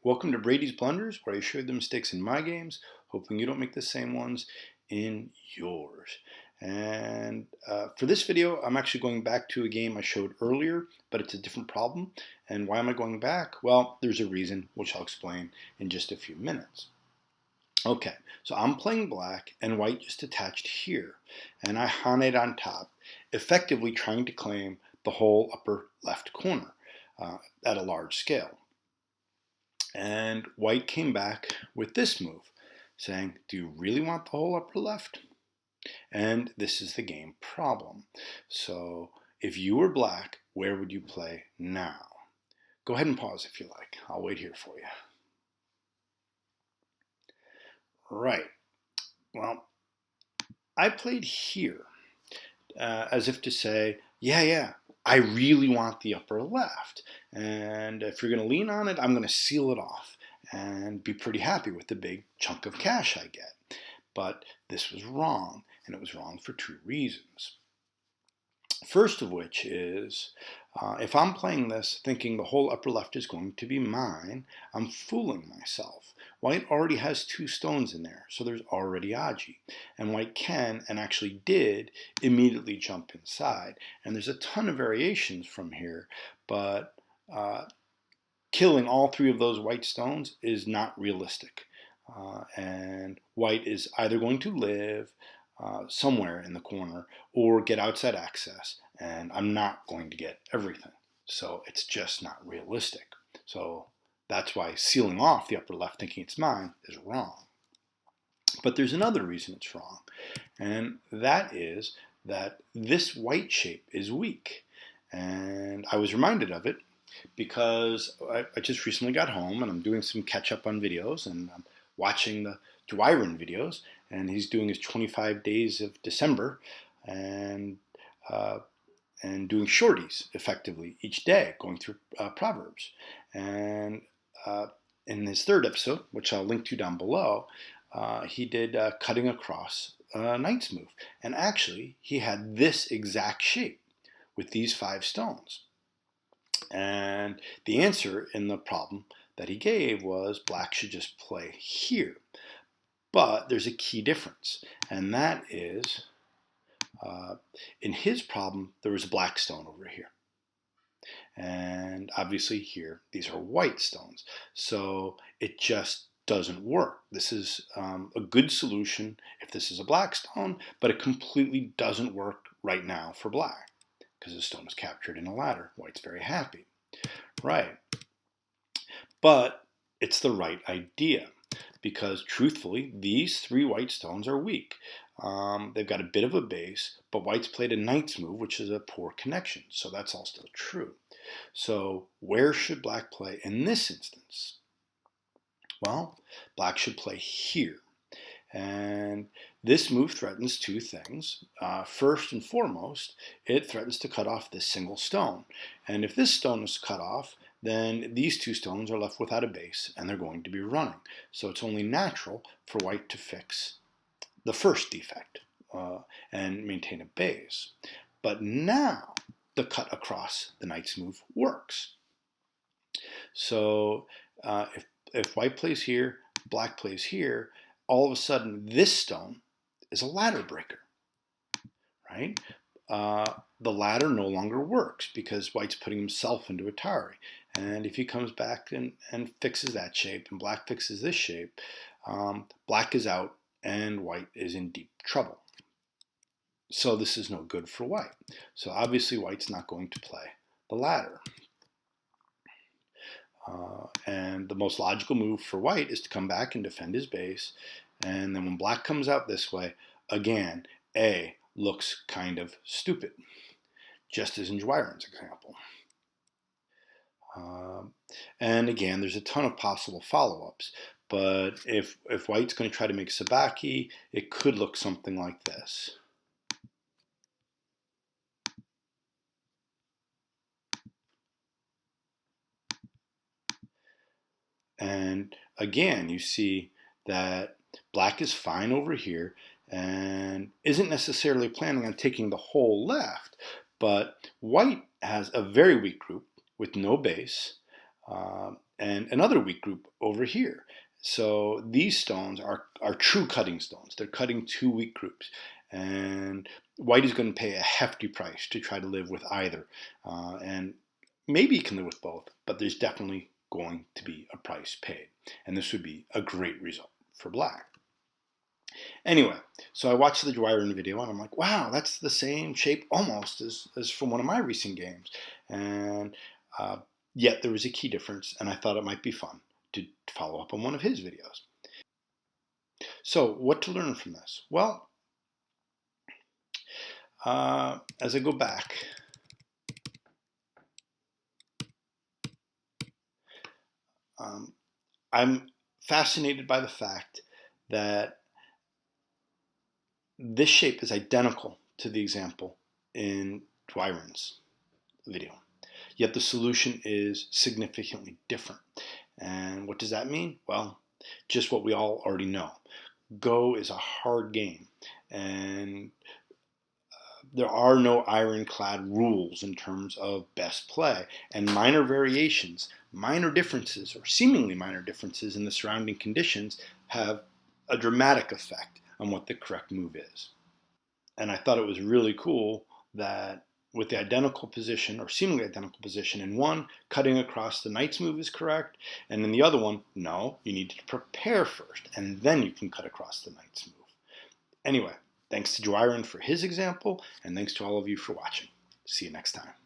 Welcome to Brady's Blunders, where I show you the mistakes in my games, hoping you don't make the same ones in yours. And for this video, I'm actually going back to a game I showed earlier, but it's a different problem. And why am I going back? Well, there's a reason, which I'll explain in just a few minutes. Okay, so I'm playing black and white just attached here, and I Hane on top, effectively trying to claim the whole upper left corner at a large scale. And white came back with this move, saying, do you really want the whole upper left? And this is the game problem. So if you were black, where would you play now? Go ahead and pause if you like. I'll wait here for you. Right. Well, I played here as if to say, yeah, I really want the upper left. And if you're going to lean on it, I'm going to seal it off and be pretty happy with the big chunk of cash I get. But this was wrong, and it was wrong for two reasons. First of which is, if I'm playing this thinking the whole upper left is going to be mine, I'm fooling myself. White already has two stones in there, so there's already Aji. And white can, and actually did, immediately jump inside. And there's a ton of variations from here, but killing all three of those white stones is not realistic. And white is either going to live somewhere in the corner or get outside access, and I'm not going to get everything. So it's just not realistic. So that's why sealing off the upper left thinking it's mine is wrong. But there's another reason it's wrong, and that is that this white shape is weak. And I was reminded of it because I just recently got home and I'm doing some catch up on videos, and I'm watching the Dwyrin videos, and he's doing his 25 days of December and doing shorties effectively each day, going through Proverbs. And in his third episode, which I'll link to down below, he did cutting across knight's move. And actually, he had this exact shape with these 5 stones. And the answer in the problem that he gave was black should just play here. But there's a key difference, and that is in his problem, there was a black stone over here. And obviously here, these are white stones. So it just doesn't work. This is a good solution if this is a black stone, but it completely doesn't work right now for black because the stone is captured in a ladder. White's very happy. Right. But it's the right idea because truthfully, these 3 white stones are weak. They've got a bit of a base, but white's played a knight's move, which is a poor connection. So that's all still true. So where should black play in this instance? Well, black should play here. And this move threatens 2 things. First and foremost, it threatens to cut off this single stone. And if this stone is cut off, then these 2 stones are left without a base, and they're going to be running. So it's only natural for white to fix the first defect and maintain a base. But now the cut across the knight's move works. So if white plays here, black plays here, all of a sudden this stone is a ladder breaker, right? The ladder no longer works because white's putting himself into a Atari. And if he comes back and fixes that shape and black fixes this shape, black is out and white is in deep trouble. So this is no good for white. So obviously white's not going to play the ladder. And the most logical move for white is to come back and defend his base. And then when black comes out this way, again, A looks kind of stupid, just as in Dwyrin's example. And again, there's a ton of possible follow-ups. But if white's going to try to make sabaki, it could look something like this. And again, you see that black is fine over here and isn't necessarily planning on taking the whole left, but white has a very weak group with no base, and another weak group over here. So these stones are true cutting stones. They're cutting two weak groups. And white is going to pay a hefty price to try to live with either. And maybe you can live with both, but there's definitely going to be a price paid. And this would be a great result for black. Anyway, so I watched the Dwyrin video and I'm like, wow, that's the same shape almost as from one of my recent games. And uh, yet there was a key difference, and I thought it might be fun to follow up on one of his videos. So, what to learn from this? Well, as I go back, I'm fascinated by the fact that this shape is identical to the example in Dwyrin's video, yet the solution is significantly different. And what does that mean? Well, just what we all already know. Go is a hard game, and there are no ironclad rules in terms of best play, and minor variations, minor differences, or seemingly minor differences in the surrounding conditions have a dramatic effect on what the correct move is. And I thought it was really cool that with the identical position or seemingly identical position in one, cutting across the knight's move is correct, and in the other one, no, you need to prepare first, and then you can cut across the knight's move. Anyway, thanks to Dwyrin for his example, and thanks to all of you for watching. See you next time.